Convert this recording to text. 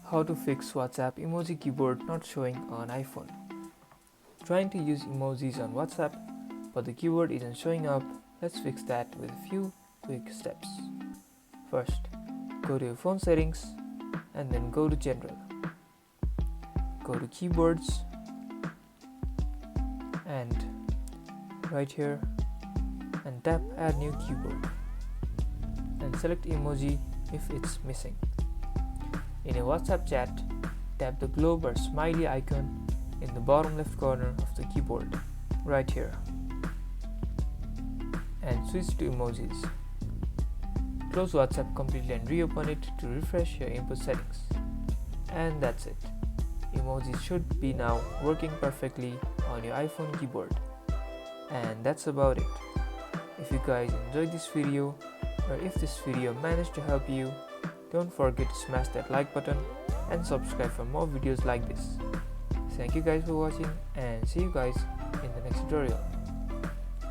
How to fix WhatsApp emoji keyboard not showing on iPhone. Trying to use emojis on WhatsApp, but the keyboard isn't showing up. Let's fix that with a few quick steps. First, go to your phone settings and then go to General. Go to Keyboards and right here and tap Add New Keyboard and select emoji if it's missing. In a WhatsApp chat, tap the globe or smiley icon in the bottom left corner of the keyboard, right here, and switch to emojis. Close WhatsApp completely and reopen it to refresh your input settings. And that's it. Emojis should be now working perfectly on your iPhone keyboard. And that's about it. If you guys enjoyed this video, or if this video managed to help you, don't forget to smash that like button and subscribe for more videos like this. Thank you guys for watching and see you guys in the next tutorial.